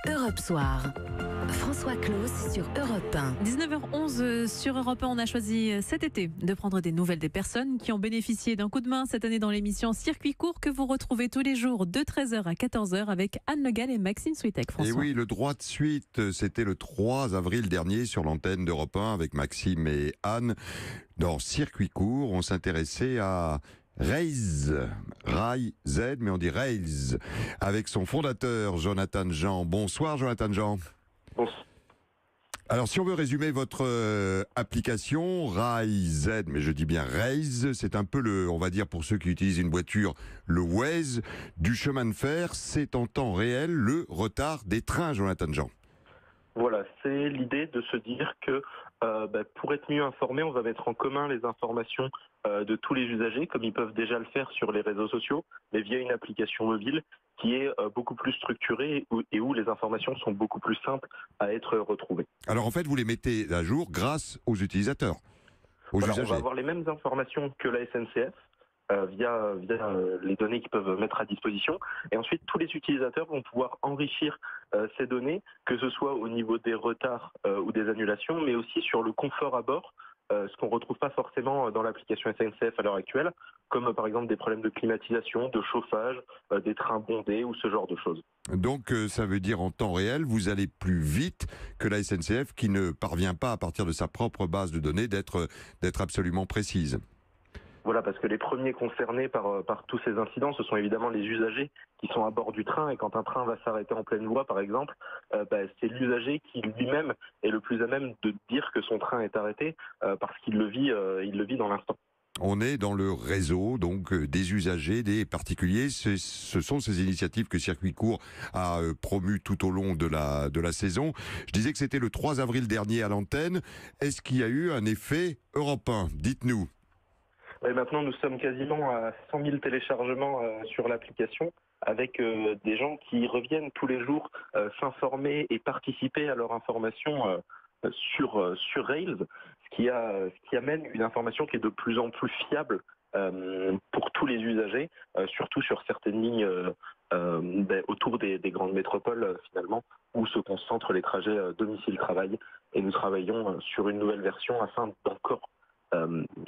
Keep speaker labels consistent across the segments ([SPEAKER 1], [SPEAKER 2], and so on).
[SPEAKER 1] Europe Soir. François Claus sur Europe 1.
[SPEAKER 2] 19h11 sur Europe 1, on a choisi cet été de prendre des nouvelles des personnes qui ont bénéficié d'un coup de main cette année dans l'émission Circuit court que vous retrouvez tous les jours de 13h à 14h avec Anne Le Gall et Maxime Switek.
[SPEAKER 3] Et oui, le droit de suite, c'était le 3 avril dernier sur l'antenne d'Europe 1 avec Maxime et Anne. Dans Circuit court, on s'intéressait à Rails, mais on dit Rails, avec son fondateur Jonathan Jean. Bonsoir Jonathan Jean.
[SPEAKER 4] Bonsoir.
[SPEAKER 3] Alors si on veut résumer votre application Rails, mais je dis bien Rails, c'est un peu on va dire pour ceux qui utilisent une voiture, le Waze du chemin de fer. C'est en temps réel le retard des trains, Jonathan Jean.
[SPEAKER 4] Voilà, c'est l'idée de se dire que pour être mieux informé, on va mettre en commun les informations de tous les usagers, comme ils peuvent déjà le faire sur les réseaux sociaux, mais via une application mobile qui est beaucoup plus structurée et où les informations sont beaucoup plus simples à être retrouvées.
[SPEAKER 3] Alors en fait, vous les mettez à jour grâce aux utilisateurs, aux usagers.
[SPEAKER 4] On va avoir les mêmes informations que la SNCF. Via les données qu'ils peuvent mettre à disposition. Et ensuite, tous les utilisateurs vont pouvoir enrichir ces données, que ce soit au niveau des retards ou des annulations, mais aussi sur le confort à bord, ce qu'on ne retrouve pas forcément dans l'application SNCF à l'heure actuelle, comme par exemple des problèmes de climatisation, de chauffage, des trains bondés ou ce genre de choses.
[SPEAKER 3] Donc ça veut dire en temps réel, vous allez plus vite que la SNCF qui ne parvient pas à partir de sa propre base de données d'être absolument précise.
[SPEAKER 4] Voilà, parce que les premiers concernés par tous ces incidents, ce sont évidemment les usagers qui sont à bord du train. Et quand un train va s'arrêter en pleine voie, par exemple, c'est l'usager qui lui-même est le plus à même de dire que son train est arrêté parce qu'il le vit dans l'instant.
[SPEAKER 3] On est dans le réseau donc des usagers, des particuliers. Ce sont ces initiatives que Circuit court a promues tout au long de la saison. Je disais que c'était le 3 avril dernier à l'antenne. Est-ce qu'il y a eu un effet européen ? Dites-nous.
[SPEAKER 4] Et maintenant, nous sommes quasiment à 100 000 téléchargements sur l'application, avec des gens qui reviennent tous les jours s'informer et participer à leur information sur Rails, ce qui amène une information qui est de plus en plus fiable pour tous les usagers, surtout sur certaines lignes autour des grandes métropoles, finalement, où se concentrent les trajets domicile-travail. Et nous travaillons sur une nouvelle version afin d'encore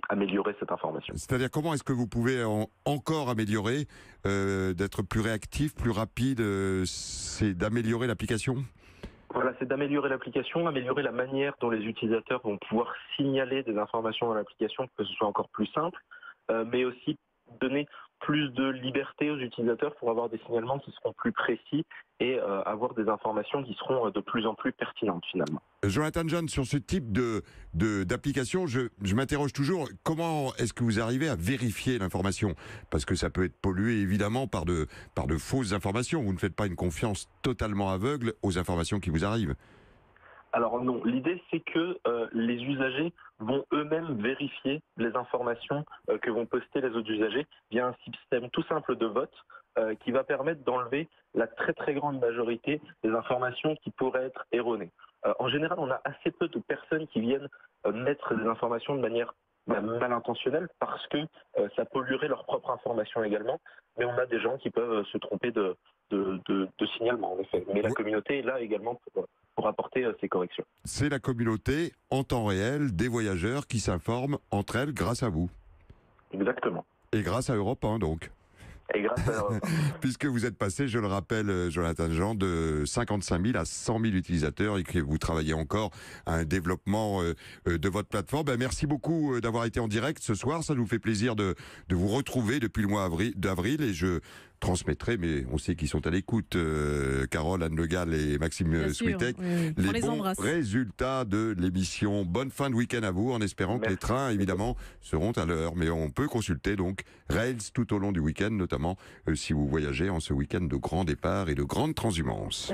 [SPEAKER 4] améliorer cette information.
[SPEAKER 3] C'est-à-dire comment est-ce que vous pouvez encore améliorer, d'être plus réactif, plus rapide, c'est d'améliorer l'application ?
[SPEAKER 4] Voilà, c'est d'améliorer l'application, améliorer la manière dont les utilisateurs vont pouvoir signaler des informations dans l'application pour que ce soit encore plus simple, mais aussi donner plus de liberté aux utilisateurs pour avoir des signalements qui seront plus précis et avoir des informations qui seront de plus en plus pertinentes finalement.
[SPEAKER 3] Jonathan John, sur ce type d'application, je m'interroge toujours, comment est-ce que vous arrivez à vérifier l'information ? Parce que ça peut être pollué évidemment par de fausses informations. Vous ne faites pas une confiance totalement aveugle aux informations qui vous arrivent.
[SPEAKER 4] Alors non, l'idée c'est que les usagers vont eux-mêmes vérifier les informations que vont poster les autres usagers via un système tout simple de vote qui va permettre d'enlever la très très grande majorité des informations qui pourraient être erronées. En général, on a assez peu de personnes qui viennent mettre des informations de manière mal intentionnelle parce que ça polluerait leur propre information également, mais on a des gens qui peuvent se tromper de signalement en effet. Mais la communauté est là également pour apporter ces corrections.
[SPEAKER 3] C'est la communauté en temps réel des voyageurs qui s'informent entre elles grâce à vous.
[SPEAKER 4] Exactement.
[SPEAKER 3] Et grâce à Europe 1 donc.
[SPEAKER 4] Et grâce à
[SPEAKER 3] puisque vous êtes passé, je le rappelle, Jonathan Jean, de 55 000 à 100 000 utilisateurs et que vous travaillez encore à un développement de votre plateforme. Merci beaucoup d'avoir été en direct ce soir. Ça nous fait plaisir de vous retrouver depuis le mois d'avril et je transmettrai, mais on sait qu'ils sont à l'écoute, Carole, Anne Le Gall et Maxime Switek, les bons résultats de l'émission. Bonne fin de week-end à vous, en espérant que les trains, évidemment, seront à l'heure. Mais on peut consulter donc Rails tout au long du week-end, notamment si vous voyagez en ce week-end de grand départ et de grande transhumance.